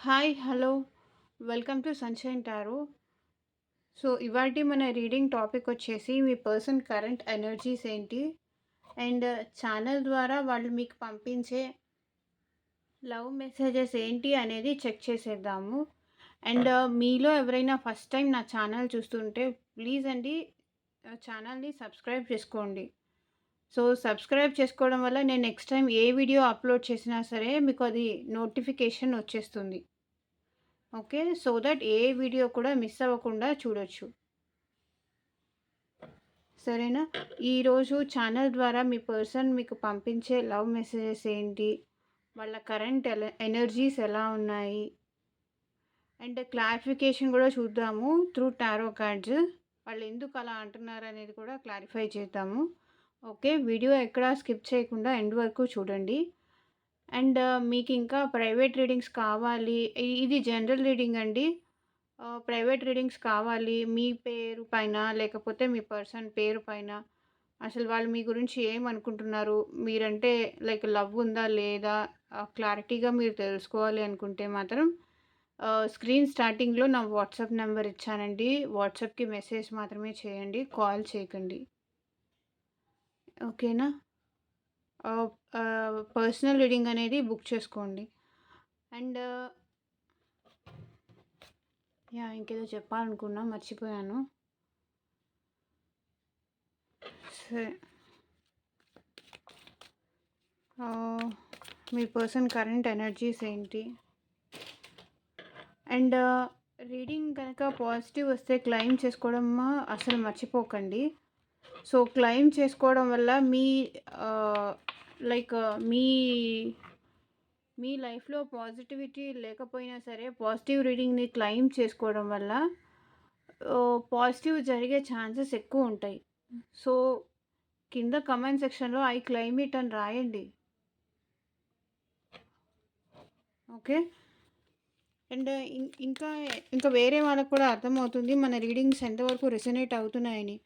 Hi hello welcome to sunshine tarot. So ఇవాటి మన reading topic వచ్చేసి మీ పర్సన్ కరెంట్ ఎనర్జీస్ ఏంటి అండ్ ఛానల్ ద్వారా వాళ్ళు మీకు పంపించే లవ్ మెసేజెస్ ఏంటి అనేది చెక్ చేసేద్దాము. అండ్ మీలో ఎవరైనా ఫస్ట్ టైం నా ఛానల్ చూస్తుంటే ప్లీజ్ అండి ఛానల్ని సబ్స్క్రైబ్ చేసుకోండి. సో సబ్స్క్రైబ్ చేసుకోవడం వల్ల నేను నెక్స్ట్ టైం ఏ వీడియో అప్లోడ్ చేసినా సరే మీకు అది నోటిఫికేషన్ వచ్చేస్తుంది. Okay, so that A video కూడా మిస్ అవ్వకుండా చూడొచ్చు. సరేనా? ఈరోజు ఛానల్ ద్వారా మీ పర్సన్ మీకు పంపించే లవ్ మెసేజెస్ ఏంటి, వాళ్ళ కరెంట్ ఎనర్జీస్ ఎలా ఉన్నాయి అండ్ క్లారిఫికేషన్ కూడా చూద్దాము త్రూ టారో కార్డ్స్. వాళ్ళు ఎందుకు అలా అంటున్నారు అనేది కూడా క్లారిఫై చేద్దాము. ఓకే, వీడియో ఎక్కడా స్కిప్ చేయకుండా ఎండ్ వరకు చూడండి. అండ్ మీకు ఇంకా ప్రైవేట్ రీడింగ్స్ కావాలి, ఇది జనరల్ రీడింగ్ అండి. ప్రైవేట్ రీడింగ్స్ కావాలి మీ పేరు పైన, లేకపోతే మీ పర్సన్ పేరు పైన, అసలు వాళ్ళు మీ గురించి ఏమనుకుంటున్నారు, మీరంటే లైక్ లవ్ ఉందా లేదా క్లారిటీగా మీరు తెలుసుకోవాలి అనుకుంటే మాత్రం స్క్రీన్ స్టార్టింగ్లో నా వాట్సాప్ నెంబర్ ఇచ్చానండి. వాట్సాప్కి మెసేజ్ మాత్రమే చేయండి, కాల్ చేయకండి. ఓకేనా? పర్సనల్ రీడింగ్ అనేది బుక్ చేసుకోండి. అండ్ ఇంకేదో చెప్పాలనుకున్నా మర్చిపోయాను. సరే, మీ పర్సన్ కరెంట్ ఎనర్జీస్ ఏంటి అండ్ రీడింగ్ కనుక పాజిటివ్ వస్తే క్లెయిమ్ చేసుకోవడం అసలు మర్చిపోకండి. సో క్లెయిమ్ చేసుకోవడం వల్ల మీ లైక్ మీ మీ లైఫ్లో పాజిటివిటీ లేకపోయినా సరే పాజిటివ్ రీడింగ్ని క్లెయిమ్ చేసుకోవడం వల్ల పాజిటివ్ జరిగే ఛాన్సెస్ ఎక్కువ ఉంటాయి. సో కింద కమెంట్ సెక్షన్లో ఐ క్లెయిమ్ ఇట్ అని రాయండి. ఓకే, అండ్ ఇంకా ఇంకా వేరే వాళ్ళకు కూడా అర్థమవుతుంది మన రీడింగ్స్ ఎంతవరకు రెసొనేట్ అవుతున్నాయని.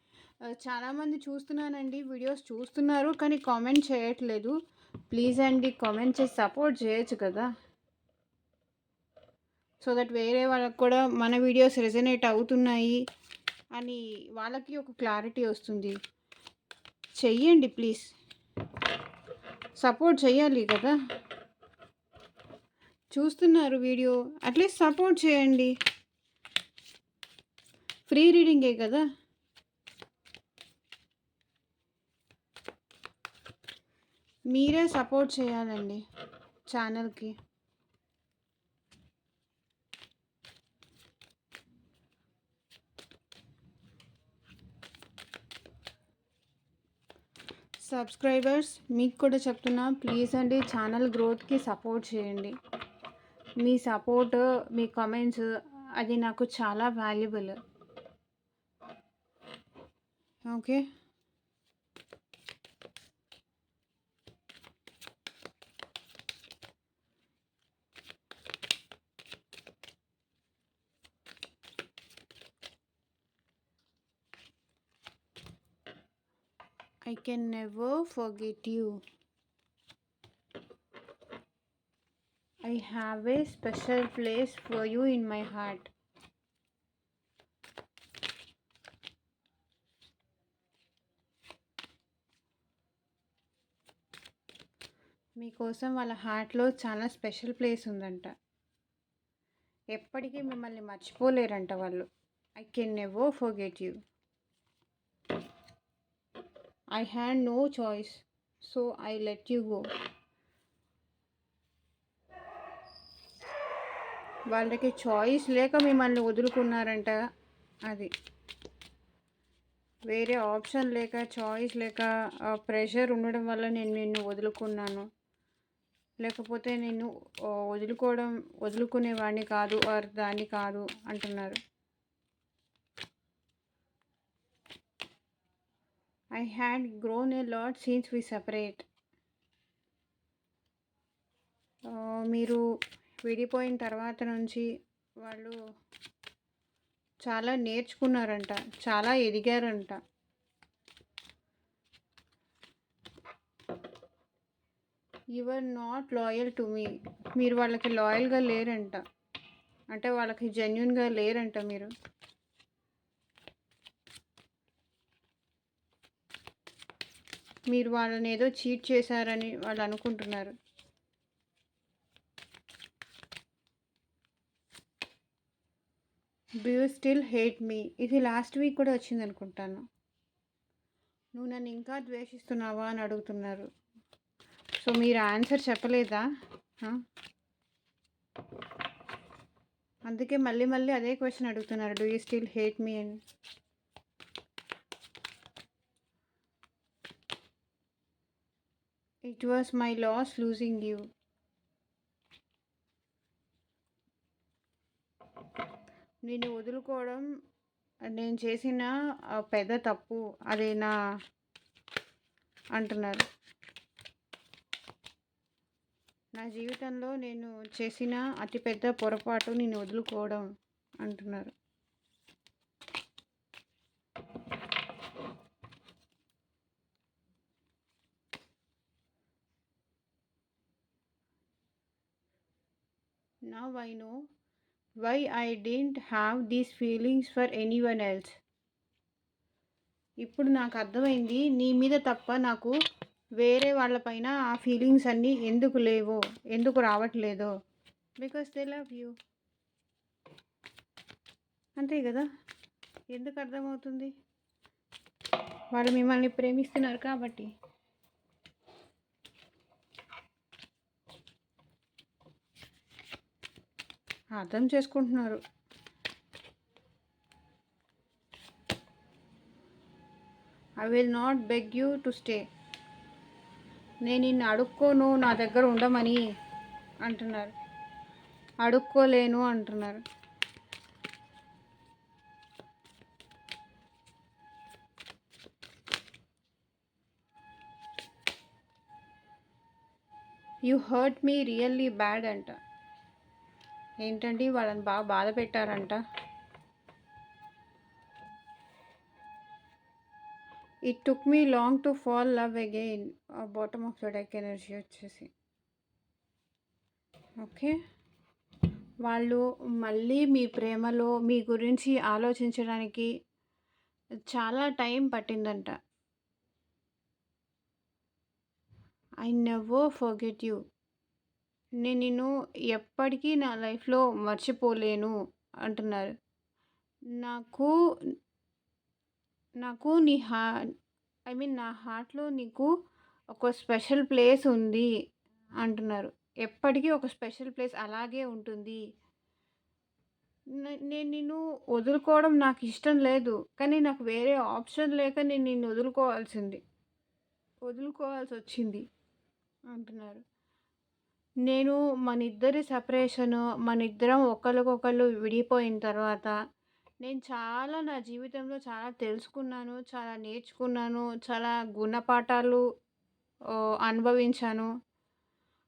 చాలామంది చూస్తున్నానండి, వీడియోస్ చూస్తున్నారు కానీ కామెంట్ చేయట్లేదు. ప్లీజ్ అండి కామెంట్ చేసి సపోర్ట్ చేయొచ్చు కదా, సో దట్ వేరే వాళ్ళకు కూడా మన వీడియోస్ రెసొనేట్ అవుతున్నాయి అని వాళ్ళకి ఒక క్లారిటీ వస్తుంది. చెయ్యండి ప్లీజ్, సపోర్ట్ చేయాలి కదా. చూస్తున్నారు వీడియో, అట్లీస్ట్ సపోర్ట్ చేయండి. ఫ్రీ రీడింగే కదా. మీరే సపోర్ట్ చేయాలండి ఛానల్కి. సబ్స్క్రైబర్స్ మీకు కూడా చెప్తున్నా, ప్లీజ్ అండి ఛానల్ గ్రోత్కి సపోర్ట్ చేయండి. మీ సపోర్ట్, మీ కామెంట్స్ అది నాకు చాలా valuable. Okay, I can never forget you. I have a special place for you in my heart. మీకోసం వాళ్ళ హార్ట్లో చాలా స్పెషల్ ప్లేస్ ఉందంట. ఎప్పటికీ మిమ్మల్ని మర్చిపోలేరంట వాళ్ళు. I can never forget you. I had no choice, so I let you go. వాళ్ళకి choice లేక మిమ్మల్ని వదులుకున్నారంట. అది వేరే ఆప్షన్ లేక, చాయిస్ లేక, ప్రెషర్ ఉండడం వల్ల నేను నిన్ను వదులుకున్నాను, లేకపోతే నిన్ను వదులుకునేవాడిని కాదు ఆర్ దాన్ని కాదు అంటున్నారు. I had grown a lot since we separate. మీరు విడిపోయిన తర్వాత నుంచి వాళ్ళు చాలా నేర్చుకున్నారంట, చాలా ఎదిగారంట. You are not loyal to me, మీరు వాళ్ళకి లాయల్గా లేరంట. అంటే వాళ్ళకి జెన్యూన్‌గా లేరంట మీరు. మీరు వాళ్ళనేదో చీట్ చేశారని వాళ్ళు అనుకుంటున్నారు. డూ యూ స్టిల్ హేట్ మీ? ఇది లాస్ట్ వీక్ కూడా వచ్చిందనుకుంటాను. నువ్వు నన్ను ఇంకా ద్వేషిస్తున్నావా అని అడుగుతున్నారు. సో మీరు ఆన్సర్ చెప్పలేదా? అందుకే మళ్ళీ మళ్ళీ అదే క్వశ్చన్ అడుగుతున్నారు, do you still hate me అని. It was my loss losing you. నేను వదులుకోవడం నేను చేసిన పెద్ద తప్పు, అది నా అంటున్నారు. నా జీవితంలో నేను చేసిన అతిపెద్ద పొరపాటు నేను వదులుకోవడం అంటున్నారు. Now I know why I didn't have these feelings for anyone else. ఇప్పుడు నాకు అర్థమైంది నీ మీద తప్ప నాకు వేరే వాళ్ళపైన ఆ ఫీలింగ్స్ అన్నీ ఎందుకు లేవో, ఎందుకు రావట్లేదో. Because they love you. అంతే కదా, ఎందుకు అర్థమవుతుంది? వాళ్ళు మిమ్మల్ని ప్రేమిస్తున్నారు కాబట్టి. అర్థం చేసుకుంటున్నారు. I will not beg you to stay. నేను నిన్ను అడుక్కోను నా దగ్గర ఉండమని అంటున్నారు. అడుక్కోలేను అంటున్నారు. You hurt me really bad అంట. ఏంటండి, వాళ్ళని బాగా బాధ పెట్టారంట. It took me long to fall love again. Bottom of the deck energy వచ్చేసి ఓకే. వాళ్ళు మళ్ళీ మీ ప్రేమలో మీ గురించి ఆలోచించడానికి చాలా టైం పట్టిందంట. I never forget you. నేను నిన్ను ఎప్పటికీ నా లైఫ్లో మర్చిపోలేను అంటున్నారు. నాకు నాకు నీ నా హార్ట్లో నీకు ఒక స్పెషల్ ప్లేస్ ఉంది అంటున్నారు. ఎప్పటికీ ఒక స్పెషల్ ప్లేస్ అలాగే ఉంటుంది. నేను నిన్ను వదులుకోవడం నాకు ఇష్టం లేదు, కానీ నాకు వేరే ఆప్షన్ లేక నేను నిన్ను వదులుకోవాల్సి వచ్చింది అంటున్నారు. నేను మన ఇద్దరి సపరేషను, మన ఇద్దరం ఒకరికొకళ్ళు విడిపోయిన తర్వాత నేను చాలా నా జీవితంలో చాలా తెలుసుకున్నాను, చాలా నేర్చుకున్నాను, చాలా గుణపాఠాలు అనుభవించాను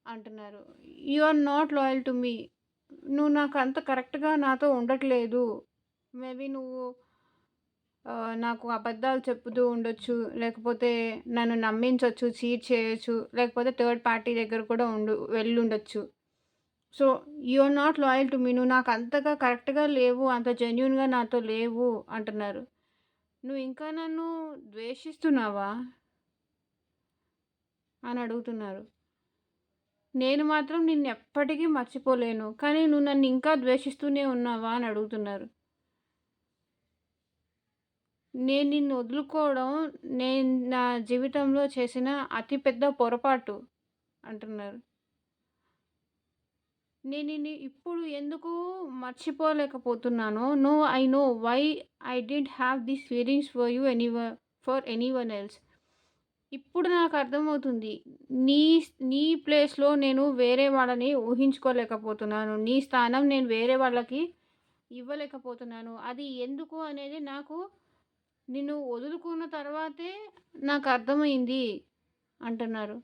అంటున్నారు. You are not loyal to me. నువ్వు నాకు అంత కరెక్ట్గా నాతో ఉండట్లేదు. మేబీ నువ్వు నాకు అబద్ధాలు చెప్పుతూ ఉండొచ్చు, లేకపోతే నన్ను నమ్మించవచ్చు, చీట్ చేయొచ్చు, లేకపోతే థర్డ్ పార్టీ దగ్గర కూడా వెళ్ళుండొచ్చు. So you are not loyal to me. నువ్వు నాకు అంతగా కరెక్ట్గా లేవు, అంత జెన్యున్గా నాతో లేవు అంటున్నారు. నువ్వు ఇంకా నన్ను ద్వేషిస్తున్నావా అని అడుగుతున్నారు. నేను మాత్రం నిన్ను ఎప్పటికీ మర్చిపోలేను, కానీ నువ్వు నన్ను ఇంకా ద్వేషిస్తూనే ఉన్నావా అని అడుగుతున్నారు. నేను నిన్ను వదులుకోవడం నేను నా జీవితంలో చేసిన అతిపెద్ద పొరపాటు అంటున్నారు. నేను నిన్ను ఇప్పుడు ఎందుకు మర్చిపోలేకపోతున్నానో, I know why I did have these feelings for anyone else. ఇప్పుడు నాకు అర్థమవుతుంది, నీ నీ ప్లేస్లో నేను వేరే వాళ్ళని ఊహించుకోలేకపోతున్నాను. నీ స్థానం నేను వేరే వాళ్ళకి ఇవ్వలేకపోతున్నాను. అది ఎందుకు అనేది నాకు నిన్ను వదులుకున్న తర్వాతే నాకు అర్థమైంది అంటున్నారు.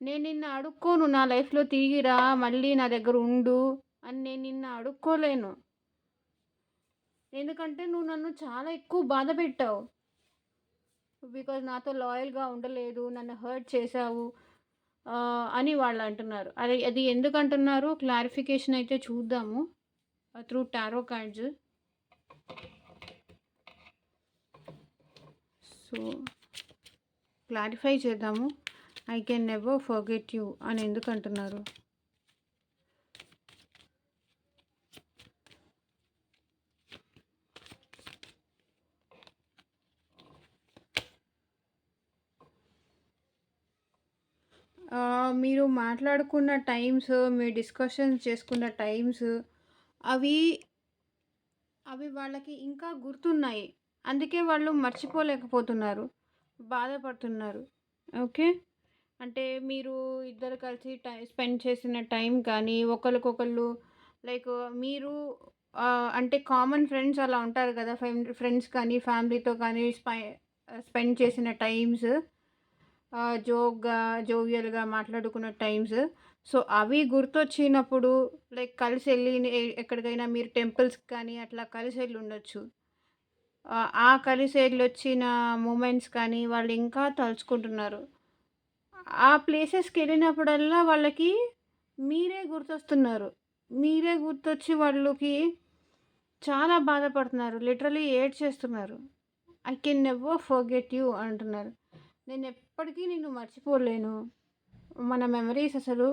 నేను నిన్ను అడుక్కోను నా లైఫ్లో తిరిగి రా, మళ్ళీ నా దగ్గర ఉండు అని నేను నిన్ను అడుక్కోలేను. ఎందుకంటే నువ్వు నన్ను చాలా ఎక్కువ బాధ పెట్టావు. బికాజ్ నాతో లాయల్గా ఉండలేదు, నన్ను హర్ట్ చేశావు, అని వాళ్ళు అంటున్నారు. అది అది ఎందుకంటున్నారో క్లారిఫికేషన్ అయితే చూద్దాము. Through tarot cards. So, clarify చేద్దాము. I can never forget you అని ఎందుకంటున్నారు? మీరు మాట్లాడుకున్న టైమ్స్, మీరు డిస్కషన్స్ చేసుకున్న టైమ్స్ అవి అవి వాళ్ళకి ఇంకా గుర్తున్నాయి. అందుకే వాళ్ళు మర్చిపోలేకపోతున్నారు. బాధపడుతున్నారు. ఓకే. అంటే మీరు ఇద్దరు కలిసి స్పెండ్ చేసిన టైం కానీ, ఒకళ్ళకొకళ్ళు లైక్ మీరు అంటే కామన్ ఫ్రెండ్స్ అలా ఉంటారు కదా! ఫ్రెండ్స్ కానీ, ఫ్యామిలీతో కానీ స్పెండ్ చేసిన టైమ్స్, జోవియల్‌గా మాట్లాడుకున్న టైమ్స్. సో, అవి గుర్తొచ్చినప్పుడు లైక్ కలిసెళ్ళి ఎక్కడికైనా మీరు టెంపుల్స్‌కి కానీ అట్లా కలిసెళ్ళుండొచ్చు. ఆ కలిసెళ్ళొచ్చిన మూమెంట్స్ కానీ వాళ్ళు ఇంకా తలుచుకుంటున్నారు. ఆ ప్లేసెస్‌కెళ్ళినప్పుడల్లా వాళ్ళకి మీరే గుర్తొస్తున్నారు. మీరే గుర్తొచ్చి వాళ్ళకి చాలా బాధపడుతున్నారు. లిటరల్లీ ఏడ్చేస్తున్నారు. I can never forget you అంటున్నారు. నేనెప్పటికీ నిన్ను మర్చిపోలేను. మన మెమరీస్ అసలు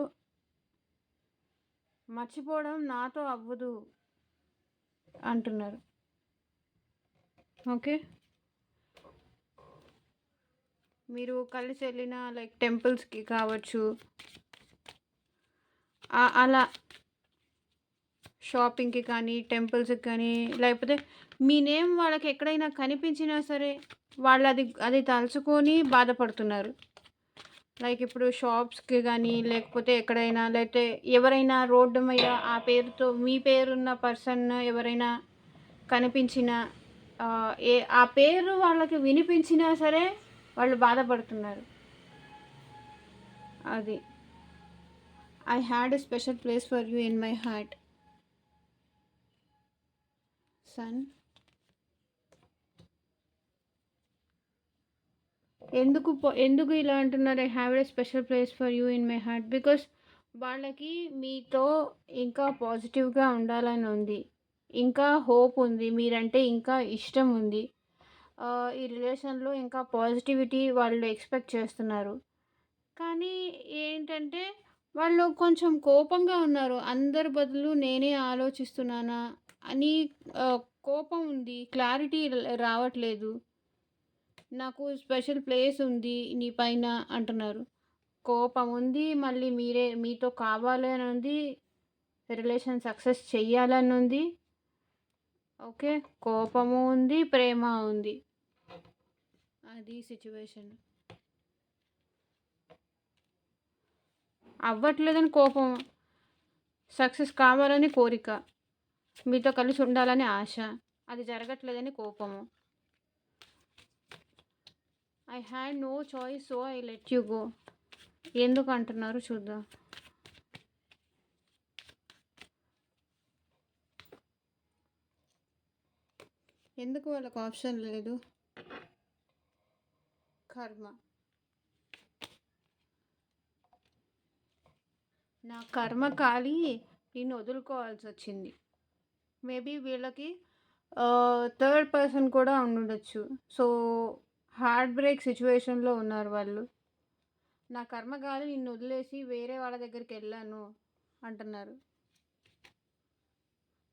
మర్చిపోవడం నాతో అవ్వదు అంటున్నారు. ఓకే. మీరు కలిసెళ్ళిన లైక్ టెంపుల్స్‌కి కావచ్చు. అలా షాపింగ్‌కి కానీ, టెంపుల్స్‌కి కానీ, లేకపోతే మీ నేమ్ వాళ్ళకి ఎక్కడైనా కనిపించినా సరే, అది తలుచుకొని బాధపడుతున్నారు. లైక్ ఇప్పుడు షాప్స్‌కి గానీ, లేకపోతే ఎక్కడైనా లేతే ఎవరైనా రోడ్డు మీద ఆ పేరుతో మీ పేరున్న పర్సన్ ఎవరైనా కనిపించినా, ఆ పేరు వాళ్ళకి వినిపించినా సరే వాళ్ళు బాధపడుతున్నారు. అది. I had a special place for you in my heart. Son. ఎందుకు ఇలా అంటున్నారు? I have a special place for you in my heart. Because వాళ్ళకి మీతో ఇంకా పాజిటివ్‌గా ఉండాలని ఉంది. ఇంకా హోప్ ఉంది. మీరంటే ఇంకా ఇష్టం ఉంది. ఈ రిలేషన్‌లో ఇంకా పాజిటివిటీ వాళ్ళు ఎక్స్‌పెక్ట్ చేస్తున్నారు. కానీ ఏంటంటే వాళ్ళు కొంచెం కోపంగా ఉన్నారు. అందరి బదులు నేనే ఆలోచిస్తున్నానా అని కోపం ఉంది. క్లారిటీ రావట్లేదు. నాకు స్పెషల్ ప్లేస్ ఉంది నీ పైన అంటున్నారు. కోపం ఉంది. మళ్ళీ మీతో కావాలని ఉంది. రిలేషన్ సక్సెస్ చెయ్యాలని ఉంది. ఓకే. కోపము ఉంది. ప్రేమ ఉంది. అది సిట్యుయేషన్. అవ్వట్లేదని కోపం. సక్సెస్ కావాలని కోరిక. మీతో కలిసి ఉండాలని ఆశ. అది జరగట్లేదని కోపము. I had no choice so I let you go. ఎందుకు అంటున్నారు చూద్దాం. ఎందుకు వాళ్ళకి ఆప్షన్ లేదు? కర్మ. నా కర్మ కాలి నిన్ను వదులుకోవాల్సి వచ్చింది. మేబీ వీళ్ళకి థర్డ్ పర్సన్ కూడా ఉండుండొచ్చు. సో, హార్ట్ బ్రేక్ సిచ్యువేషన్‌లో ఉన్నారు వాళ్ళు. నా కర్మ కాలి నిన్ను వదిలేసి వేరే వాళ్ళ దగ్గరికి వెళ్ళాను అంటున్నారు.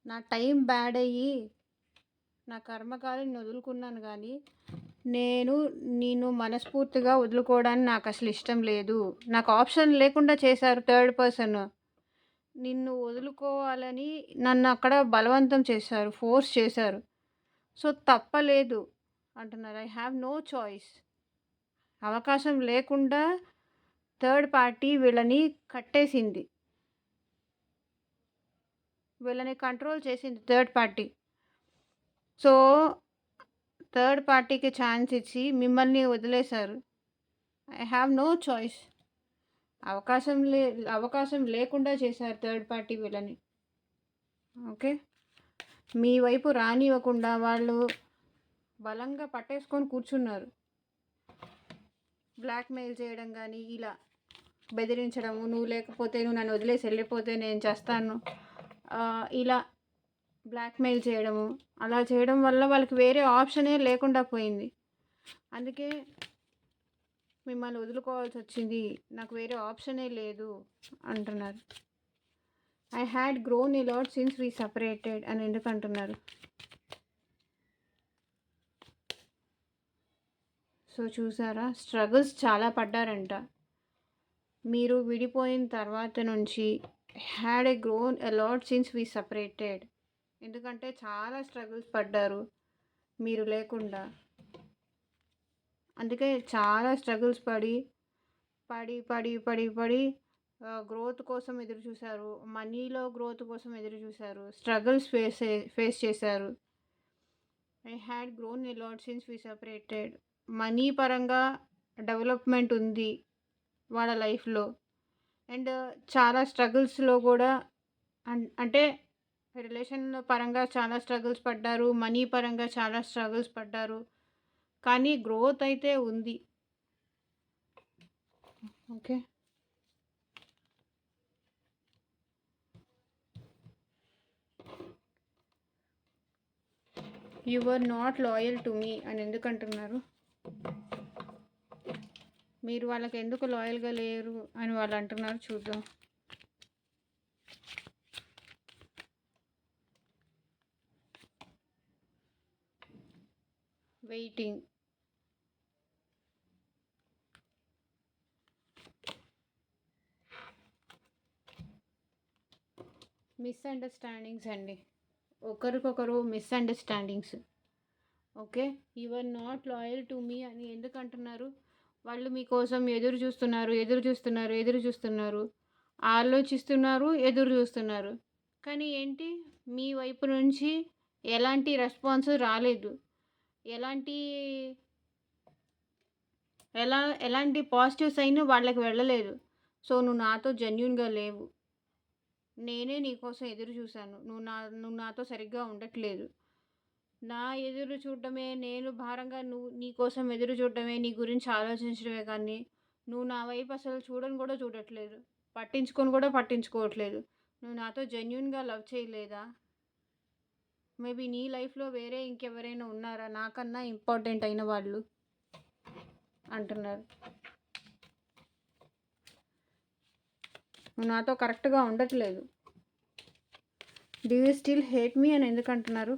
నా టైం బ్యాడ్ అయ్యి నా కర్మ కాలి నిన్ను వదులుకున్నాను కానీ నిన్ను మనస్ఫూర్తిగా వదులుకోవడానికి నాకు అసలు ఇష్టం లేదు. నాకు ఆప్షన్ లేకుండా చేశారు థర్డ్ పర్సన్. నిన్ను వదులుకోవాలని నన్ను అక్కడ బలవంతం చేశారు. ఫోర్స్ చేశారు. సో, తప్పలేదు అంటున్నారు. I have no choice. అవకాశం లేకుండా థర్డ్ పార్టీ వీళ్ళని కట్టేసింది. వీళ్ళని కంట్రోల్ చేసింది థర్డ్ పార్టీ. సో, థర్డ్ పార్టీకి ఛాన్స్ ఇచ్చి మిమ్మల్ని వదిలేశారు. I have no choice. అవకాశం లేకుండా చేశారు థర్డ్ పార్టీ వీళ్ళని. ఓకే. మీ వైపు రానివ్వకుండా వాళ్ళు బలంగా పట్టేసుకొని కూర్చున్నారు. బ్లాక్‌మెయిల్ చేయడం కానీ ఇలా. బెదిరించడము, నువ్వు లేకపోతే, నువ్వు నన్ను వదిలేసి వెళ్ళిపోతే నేను చేస్తాను, ఇలా బ్లాక్మెయిల్ చేయడము. అలా చేయడం వల్ల వాళ్ళకి వేరే ఆప్షనే లేకుండా పోయింది. అందుకే మిమ్మల్ని వదులుకోవాల్సి వచ్చింది, నాకు వేరే ఆప్షనే లేదు అంటున్నారు. I had grown a lot since we separated అని ఎందుకు అంటున్నారు? సో చూసారా, స్ట్రగుల్స్ చాలా పడ్డారంట. మీరు విడిపోయిన తర్వాత నుంచి had a grown a lot since we separated. ఎందుకంటే చాలా స్ట్రగుల్స్ పడ్డారు మీరు లేకుండా. అందుకే చాలా స్ట్రగుల్స్ పడి పడి పడి పడి పడి గ్రోత్ కోసం ఎదురు చూశారు, మనీలో గ్రోత్ కోసం ఎదురు చూశారు, స్ట్రగుల్స్ ఫేస్ చేశారు. I had grown a lot since we separated. Money పరంగా డెవలప్మెంట్ ఉంది వాళ్ళ లైఫ్లో. అండ్ చాలా స్ట్రగుల్స్లో కూడా అంటే రిలేషన్ పరంగా చాలా స్ట్రగుల్స్ పడ్డారు, మనీ పరంగా చాలా స్ట్రగుల్స్ పడ్డారు, కానీ గ్రోత్ అయితే ఉంది. Okay, you are not loyal to me అని ఎందుకు అంటున్నారు? మీరు వాళ్ళకి ఎందుకు లాయల్గా లేరు అని వాళ్ళు అంటున్నారు, చూద్దాం. వెయిటింగ్, మిస్అండర్స్టాండింగ్స్ అండి, ఒకరికొకరు misunderstandings. Okay, you are not loyal to me అని ఎందుకు అంటున్నారు? వాళ్ళు మీకోసం ఎదురు చూస్తున్నారు, ఆలోచిస్తున్నారు, ఎదురు చూస్తున్నారు, కానీ ఏంటి, మీ వైపు నుంచి ఎలాంటి రెస్పాన్స్ రాలేదు, ఎలాంటి పాజిటివ్ సైన్ వాళ్ళకి వెళ్ళలేదు. సో నువ్వు నాతో జెన్యున్గా లేవు, నేనే నీకోసం ఎదురు చూశాను, నువ్వు నాతో సరిగ్గా ఉండట్లేదు, నా ఎదురు చూడటమే నేను భారంగా, నీ కోసం ఎదురు చూడటమే, నీ గురించి ఆలోచించడమే, కానీ నువ్వు నా వైపు అసలు చూడట్లేదు, పట్టించుకోవట్లేదు. నువ్వు నాతో జెన్యున్గా లవ్ చేయలేదా? మేబీ నీ లైఫ్లో వేరే ఇంకెవరైనా ఉన్నారా నాకన్నా ఇంపార్టెంట్ అయిన వాళ్ళు అంటున్నారు. నువ్వు నాతో కరెక్ట్గా ఉండట్లేదు. Do you still hate me అని ఎందుకు అంటున్నారు?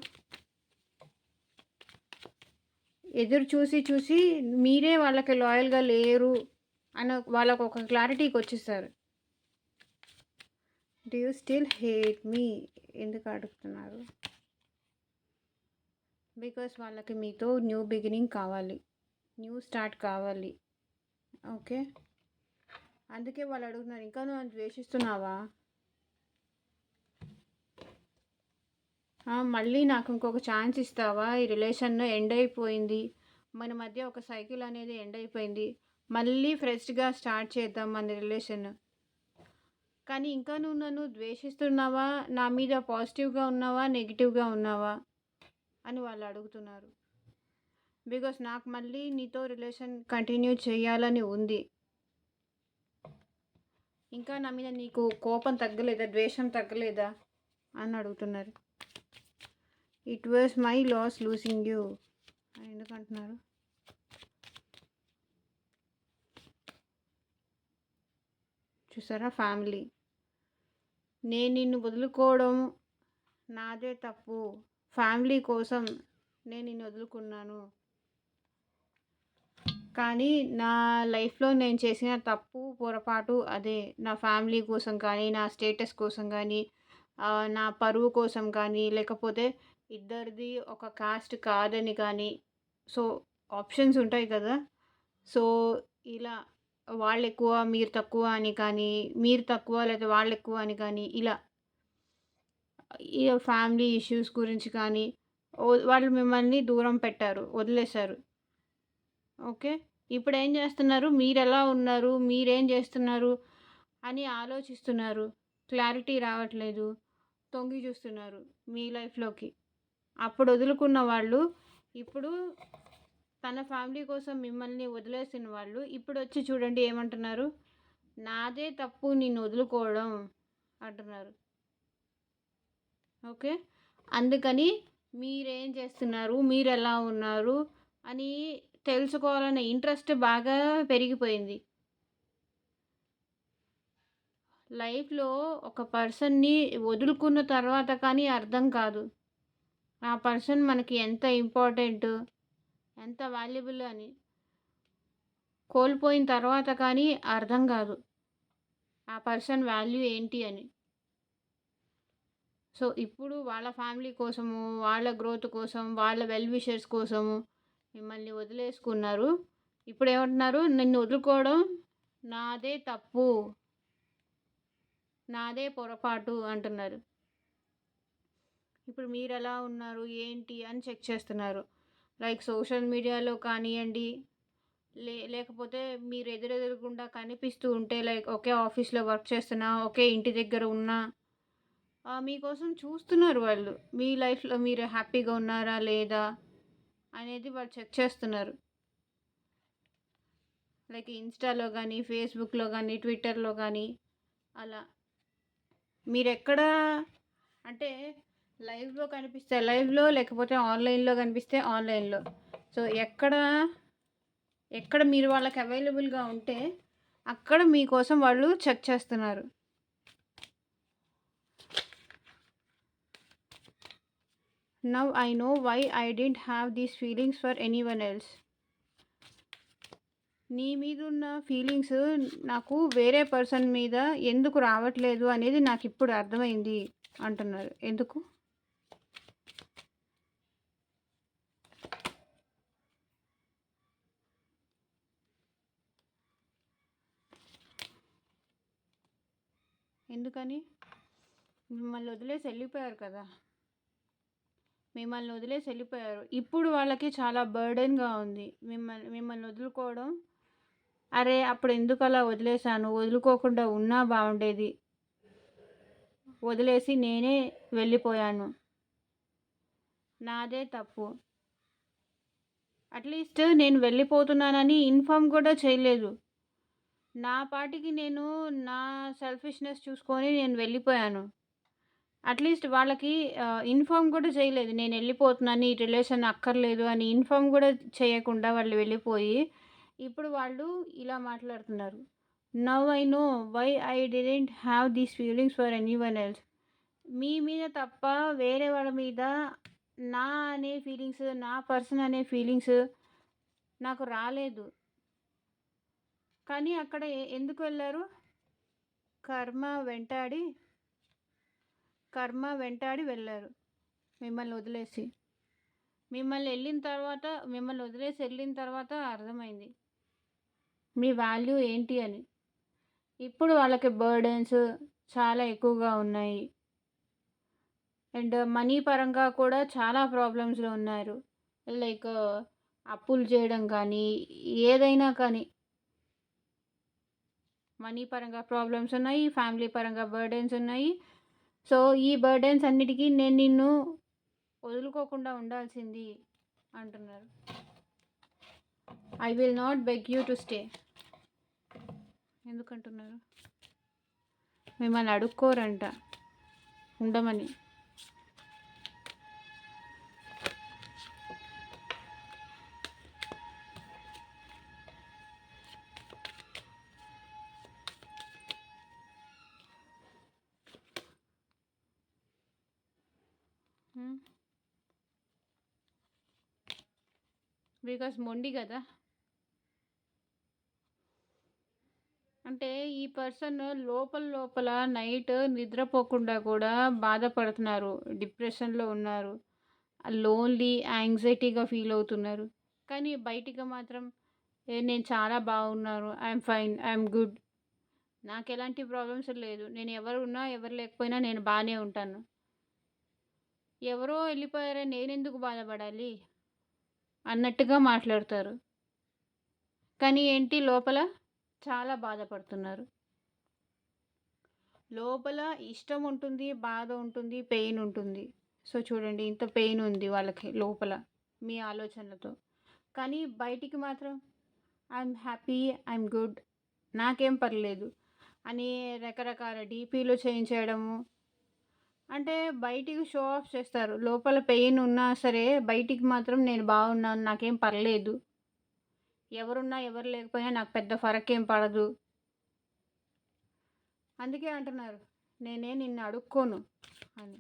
ఎదురు చూసి మీరే వాళ్ళకి లాయల్గా లేరు అని వాళ్ళకు ఒక క్లారిటీకి వచ్చేసారు. డూ యూ స్టిల్ హేట్ మీ ఎందుకు అడుగుతున్నారు? బికాస్ వాళ్ళకి మీతో న్యూ బిగినింగ్ కావాలి, న్యూ స్టార్ట్ కావాలి. ఓకే, అందుకే వాళ్ళు అడుగుతున్నారు, ఇంకా నువ్వు ద్వేషిస్తున్నావా, మళ్ళీ నాకు ఇంకొక ఛాన్స్ ఇస్తావా, ఈ రిలేషన్ ఎండ్ అయిపోయింది, మన మధ్య ఒక సైకిల్ అనేది ఎండ్ అయిపోయింది, మళ్ళీ ఫ్రెష్గా స్టార్ట్ చేద్దాం మన రిలేషన్, కానీ ఇంకా నువ్వు నన్ను ద్వేషిస్తున్నావా, నా మీద పాజిటివ్గా ఉన్నావా, నెగిటివ్గా ఉన్నావా అని వాళ్ళు అడుగుతున్నారు. బికాస్ నాకు మళ్ళీ నీతో రిలేషన్ కంటిన్యూ చేయాలని ఉంది, ఇంకా నా మీద నీకు కోపం తగ్గలేదా, ద్వేషం తగ్గలేదా అని అడుగుతున్నారు. It was my loss losing you అని ఎందుకు అంటున్నారు? చూసారా, ఫ్యామిలీ, నేను నిన్ను వదులుకోవడం నాదే తప్పు, ఫ్యామిలీ కోసం నేను నిన్ను వదులుకున్నాను, కానీ నా లైఫ్లో నేను చేసిన తప్పు పొరపాటు అదే, నా ఫ్యామిలీ కోసం కానీ, నా స్టేటస్ కోసం కానీ, నా పరువు కోసం కానీ, లేకపోతే ఇద్దరిది ఒక కాస్ట్ కాదని కానీ, సో ఆప్షన్స్ ఉంటాయి కదా, సో ఇలా వాళ్ళు ఎక్కువ మీరు తక్కువ అని కానీ, మీరు తక్కువ లేదా వాళ్ళు ఎక్కువ అని కానీ, ఇలా ఫ్యామిలీ ఇష్యూస్ గురించి కానీ వాళ్ళు మిమ్మల్ని దూరం పెట్టారు, వదిలేశారు. ఓకే, ఇప్పుడు ఏం చేస్తున్నారు, మీరు ఎలా ఉన్నారు, మీరేం చేస్తున్నారు అని ఆలోచిస్తున్నారు, క్లారిటీ రావట్లేదు, తొంగి చూస్తున్నారు మీ లైఫ్లోకి. అప్పుడు వదులుకున్న వాళ్ళు ఇప్పుడు తన ఫ్యామిలీ కోసం మిమ్మల్ని వదిలేసిన వాళ్ళు ఇప్పుడు వచ్చి చూడండి ఏమంటున్నారు, నాదే తప్పు నిన్ను వదులుకోవడం అంటున్నారు. ఓకే. అందుకని మీరేం చేస్తున్నారు? మీరెలా ఉన్నారు? అని తెలుసుకోవాలనే ఇంట్రెస్ట్ బాగా పెరిగిపోయింది. లైఫ్‌లో ఒక పర్సన్‌ని వదులుకున్న తర్వాత కానీ అర్థం కాదు. ఆ పర్సన్ మనకి ఎంత ఇంపార్టెంటు, ఎంత వాల్యుబుల్ అని. కోల్పోయిన తర్వాత కానీ అర్థం కాదు. ఆ పర్సన్ వాల్యూ ఏంటి అని. సో, ఇప్పుడు వాళ్ళ ఫ్యామిలీ కోసము, వాళ్ళ గ్రోత్ కోసం, వాళ్ళ వెల్ విషర్స్ కోసము మిమ్మల్ని వదిలేసుకున్నారు. ఇప్పుడేమంటున్నారు? నిన్ను వదులుకోవడం నాదే తప్పు. నాదే పొరపాటు అంటున్నారు. ఇప్పుడు మీరెలా ఉన్నారు? ఏంటి? అని చెక్ చేస్తున్నారు. లైక్ సోషల్ మీడియాలో కానియ్యండి, లేకపోతే మీరు ఎదురెదురుగుండా కనిపిస్తూ ఉంటే లైక్ ఒకే ఆఫీస్‌లో వర్క్ చేస్తున్నా, ఒకే ఇంటి దగ్గర ఉన్నా మీకోసం చూస్తున్నారు వాళ్ళు. మీ లైఫ్‌లో మీరు హ్యాపీగా ఉన్నారా? లేదా? అనేది వాళ్ళు చెక్ చేస్తున్నారు. లైక్ ఇన్‌స్టాలో గానీ, ఫేస్‌బుక్‌లో గానీ, ట్విట్టర్‌లో గానీ అలా. మీరెక్కడ అంటే లైవ్‌లో కనిపిస్తే లైవ్‌లో, లేకపోతే ఆన్‌లైన్‌లో కనిపిస్తే ఆన్‌లైన్‌లో. సో, ఎక్కడ మీరు వాళ్ళకి అవైలబుల్‌గా ఉంటే అక్కడ మీకోసం వాళ్ళు చెక్ చేస్తున్నారు. Now I know why I didn't have these feelings for anyone else. నీ మీదున్న ఫీలింగ్స్ నాకు వేరే పర్సన్ మీద ఎందుకు రావట్లేదు అనేది నాకిప్పుడు అర్థమైంది అంటున్నారు. ఎందుకు? ఎందుకని? మిమ్మల్ని వదిలేసి వెళ్ళిపోయారు కదా! మిమ్మల్ని వదిలేసి వెళ్ళిపోయారు. ఇప్పుడు వాళ్ళకి చాలా బర్డెన్‌గా ఉంది. మిమ్మల్ని వదులుకోవడం. అరే! అప్పుడు ఎందుకలా వదిలేసాను? వదులుకోకుండా ఉన్నా బావుండేది. వదిలేసి నేనే వెళ్ళిపోయాను. నాదే తప్పు. అట్‌లీస్ట్ నేను వెళ్ళిపోతున్నానని ఇన్ఫార్మ్ కూడా చేయలేదు. నా పాటికి నేను నా సెల్ఫిష్‌నెస్ చూసుకొని నేను వెళ్ళిపోయాను. అట్‌లీస్ట్ వాళ్ళకి ఇన్ఫార్మ్ కూడా చేయలేదు. నేనెళ్ళిపోతున్నాను, ఈ రిలేషన్ అక్కర్లేదు అని ఇన్ఫార్మ్ కూడా చేయకుండా వాళ్ళు వెళ్ళిపోయి, ఇప్పుడు వాళ్ళు ఇలా మాట్లాడుతున్నారు. Now I know why I didn't have these feelings for anyone else. మీ మీద తప్ప వేరే వాళ్ళ మీద నా అనే ఫీలింగ్స్, నా పర్సన్ అనే ఫీలింగ్స్ నాకు రాలేదు. కానీ అక్కడ ఎందుకు వెళ్లారు? కర్మ వెంటాడి వెళ్లారు మిమ్మల్ని వదిలేసి. మిమ్మల్ని వదిలేసి వెళ్ళిన తర్వాత అర్థమైంది మీ వాల్యూ ఏంటి అని. ఇప్పుడు వాళ్ళకి బర్డెన్స్ చాలా ఎక్కువగా ఉన్నాయి. అండ్ మనీ పరంగా కూడా చాలా ప్రాబ్లమ్స్‌లో ఉన్నారు. లైక్ అప్పులు చేయడం కానీ, ఏదైనా కానీ. మనీ పరంగా ప్రాబ్లమ్స్ ఉన్నాయి. ఫ్యామిలీ పరంగా బర్డెన్స్ ఉన్నాయి. సో, ఈ బర్డెన్స్ అన్నిటికి నేను నిన్ను వదులుకోకుండా ఉండాల్సింది అంటున్నారు. I will not beg you to stay. ఎందుకంటున్నారు? మిమ్మల్ని అడుక్కోరంట ఉండమని. బికాస్ మొండి కదా! అంటే ఈ పర్సన్ లోపల నైట్ నిద్రపోకుండా కూడా బాధపడుతున్నారు. డిప్రెషన్‌లో ఉన్నారు. లోన్లీ, యాంగ్జైటీగా ఫీల్ అవుతున్నారు. కానీ బయటికి మాత్రం నేను చాలా బాగున్నాను. I'm fine. I'm good. నాకెలాంటి ప్రాబ్లమ్స్ లేదు. నేను ఎవరు ఉన్నా, ఎవరు లేకపోయినా నేను బానే ఉంటాను. ఎవరో వెళ్ళిపోయారని నేనెందుకు బాధపడాలి? అన్నట్టుగా మాట్లాడతారు. కానీ ఏంటి లోపల చాలా బాధపడుతున్నారు. లోపల ఇష్టం ఉంటుంది, బాధ ఉంటుంది, పెయిన్ ఉంటుంది. సో, చూడండి ఇంత పెయిన్ ఉంది వాళ్ళకి లోపల మీ ఆలోచనలతో. కానీ బయటికి మాత్రం ఐయామ్ హ్యాపీ, ఐయామ్ గుడ్, నాకేం పర్లేదు. అని రకరకాల డీపీలు చేయించేయడము. అంటే బయటికి షో ఆఫ్ చేస్తారు. లోపల పెయిన్ ఉన్నా సరే బయటికి మాత్రం నేను బాగున్నాను. నాకేం పర్లేదు. ఎవరున్నా, ఎవరు లేకపోయినా నాకు పెద్ద ఫరకేం పడదు. అందుకే అంటున్నారు, నేనే నిన్ను అడుక్కోను అని.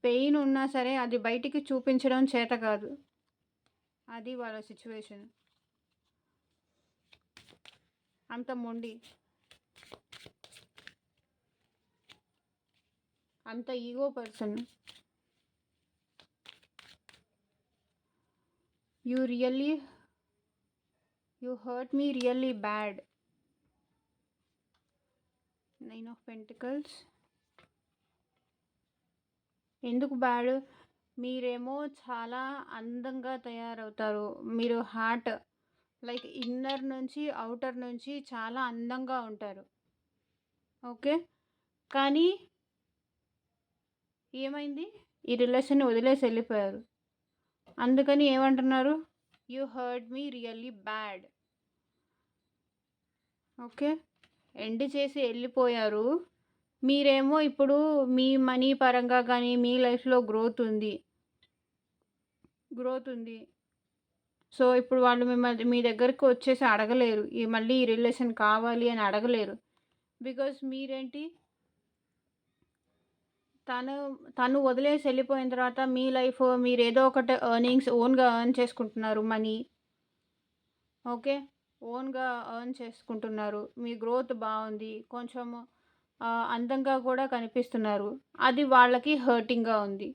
పెయిన్ ఉన్నా సరే అది బయటికి చూపించడం చేత కాదు. అది వాళ్ళ సిచ్యువేషన్. అంత మొండి. అంత ego person. You hurt me really bad. 9 of pentacles. ఎందుకు బ్యాడ్? మీరేమో చాలా అందంగా తయారవుతారు. మీరు హార్ట్ లైక్ ఇన్నర్ నుంచి అవుటర్ నుంచి చాలా అందంగా ఉంటారు. ఓకే. కానీ ఏమైంది? ఈ రిలేషన్ని వదిలేసి వెళ్ళిపోయారు. అందుకని ఏమంటున్నారు? You hurt me really bad. Okay. End చేసి వెళ్ళిపోయారు. మీరేమో ఇప్పుడు మీ మనీ పరంగా కానీ మీ లైఫ్లో గ్రోత్ ఉంది. సో ఇప్పుడు వాళ్ళు మిమ్మల్ని మీ దగ్గరకు వచ్చేసి అడగలేరు. మళ్ళీ ఈ రిలేషన్ కావాలి అని అడగలేరు. బికాస్ మీరేంటి, తను వదిలేసి వెళ్ళిపోయిన తర్వాత మీ లైఫ్ మీరు ఏదో ఒకటి ఓన్గా ఎర్న్ చేసుకుంటున్నారు మనీ. ఓకే. ఓన్గా ఎర్న్ చేసుకుంటున్నారు. మీ గ్రోత్ బాగుంది. కొంచెం అందంగా కూడా కనిపిస్తున్నారు. అది వాళ్ళకి హర్టింగ్గా ఉంది.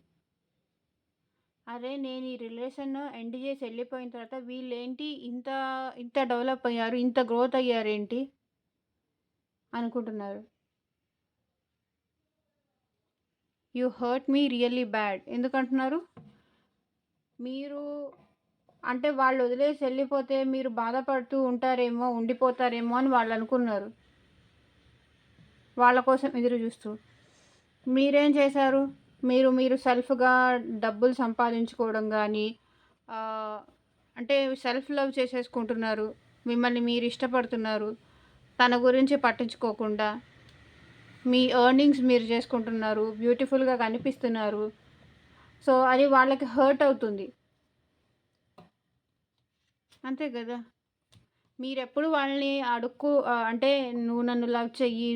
అరే నేను ఈ రిలేషన్ ఎండ్ చేసి వెళ్ళిపోయిన తర్వాత వీళ్ళేంటి ఇంత ఇంత డెవలప్ అయ్యారు, ఇంత గ్రోత్ అయ్యారేంటి అనుకుంటున్నారు. You hurt me really bad. ఎందుకంటున్నారు? మీరు అంటే వాళ్ళు వదిలేసి వెళ్ళిపోతే మీరు బాధపడుతూ ఉంటారేమో, ఉండిపోతారేమో అని వాళ్ళు అనుకున్నారు. వాళ్ళ కోసం ఎదురు చూస్తూ మీరేం చేశారు? మీరు సెల్ఫ్గా డబ్బులు సంపాదించుకోవడం కానీ అంటే సెల్ఫ్ లవ్ చేసేసుకుంటున్నారు. మిమ్మల్ని మీరు ఇష్టపడుతున్నారు. తన గురించి పట్టించుకోకుండా మీ ఎర్నింగ్స్ మీరు చేసుకుంటున్నారు. బ్యూటిఫుల్గా కనిపిస్తున్నారు. సో అది వాళ్ళకి హర్ట్ అవుతుంది. అంతే కదా. మీరెప్పుడు వాళ్ళని అంటే నువ్వు నన్ను లవ్ చెయ్యి,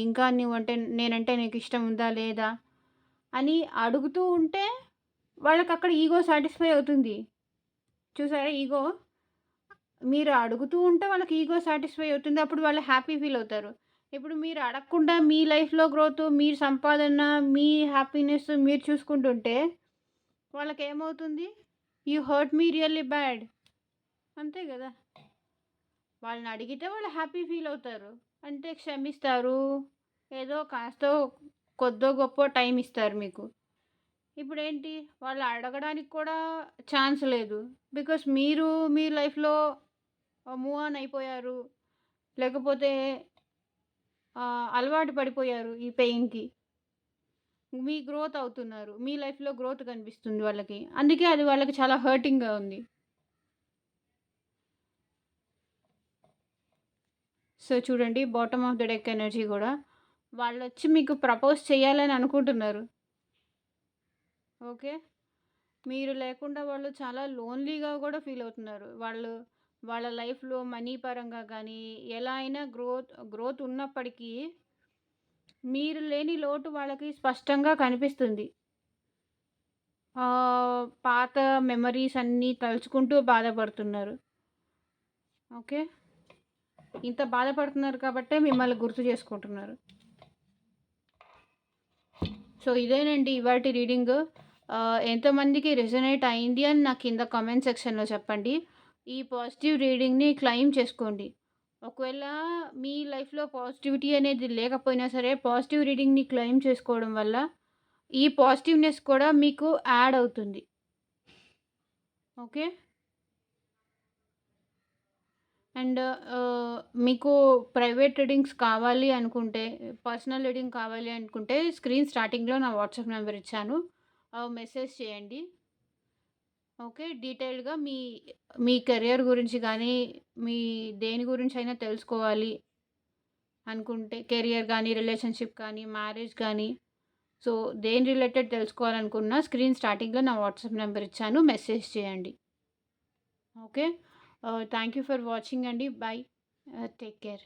ఇంకా నువ్వంటే నేనంటే నీకు ఇష్టం ఉందా లేదా అని అడుగుతూ ఉంటే వాళ్ళకి అక్కడ ఈగో సాటిస్ఫై అవుతుంది. చూసారా ఈగో? మీరు అడుగుతూ ఉంటే వాళ్ళకి ఈగో సాటిస్ఫై అవుతుంది. అప్పుడు వాళ్ళు హ్యాపీ ఫీల్ అవుతారు. ఇప్పుడు మీరు అడగకుండా మీ లైఫ్లో గ్రోత్, మీరు సంపాదన, మీ హ్యాపీనెస్ మీరు చూసుకుంటుంటే వాళ్ళకి ఏమవుతుంది? You hurt me really bad. అంతే కదా. వాళ్ళని అడిగితే వాళ్ళు హ్యాపీ ఫీల్ అవుతారు. అంటే క్షమిస్తారు. ఏదో కాస్తో కొద్దో గొప్ప టైం ఇస్తారు మీకు. ఇప్పుడేంటి, వాళ్ళు అడగడానికి కూడా ఛాన్స్ లేదు. బికాస్ మీరు మీ లైఫ్లో మూవ్ ఆన్ అయిపోయారు. లేకపోతే అలవాటు పడిపోయారు ఈ పెయిన్కి. మీ గ్రోత్ అవుతున్నారు. మీ లైఫ్లో గ్రోత్ కనిపిస్తుంది వాళ్ళకి. అందుకే అది వాళ్ళకి చాలా హర్టింగ్గా ఉంది. సో చూడండి, bottom of the deck energy కూడా వాళ్ళు వచ్చి మీకు ప్రపోజ్ చేయాలని అనుకుంటున్నారు. ఓకే. మీరు లేకుండా వాళ్ళు చాలా లోన్లీగా కూడా ఫీల్ అవుతున్నారు. వాళ్ళ లైఫ్లో మనీ పరంగా కానీ ఎలా అయినా గ్రోత్ ఉన్నప్పటికీ మీరు లేని లోటు వాళ్ళకి స్పష్టంగా కనిపిస్తుంది. పాత మెమరీస్ అన్నీ తలుచుకుంటూ బాధపడుతున్నారు. ఓకే. ఇంత బాధపడుతున్నారు కాబట్టే మిమ్మల్ని గుర్తు చేసుకుంటున్నారు. సో ఇదేనండి ఇవాల్టి రీడింగ్. ఎంతమందికి రెజొనేట్ అయింది అని నాకు కింద కామెంట్ సెక్షన్లో చెప్పండి. ఈ పాజిటివ్ రీడింగ్ని క్లెయిమ్ చేసుకోండి. ఒకవేళ మీ లైఫ్లో పాజిటివిటీ అనేది లేకపోయినా సరే పాజిటివ్ రీడింగ్ని క్లెయిమ్ చేసుకోవడం వల్ల ఈ పాజిటివ్నెస్ కూడా మీకు యాడ్ అవుతుంది. ఓకే. అండ్ మీకు ప్రైవేట్ రీడింగ్స్ కావాలి అనుకుంటే, పర్సనల్ రీడింగ్ కావాలి అనుకుంటే స్క్రీన్ స్టార్టింగ్లో నా వాట్సాప్ నెంబర్ ఇచ్చాను. మెసేజ్ చేయండి. ఓకే. డీటెయిల్డ్గా మీ కెరియర్ గురించి కానీ మీ దేని గురించి అయినా తెలుసుకోవాలి అనుకుంటే కెరియర్ గానీ, రిలేషన్‌షిప్ కానీ, మ్యారేజ్ కానీ, సో దేని రిలేటెడ్ తెలుసుకోవాలనుకున్నా స్క్రీన్ స్టార్టింగ్‌లో నా వాట్సాప్ నంబర్ ఇచ్చాను. మెసేజ్ చేయండి. Okay. Thank you for watching అండి. బై. Take care.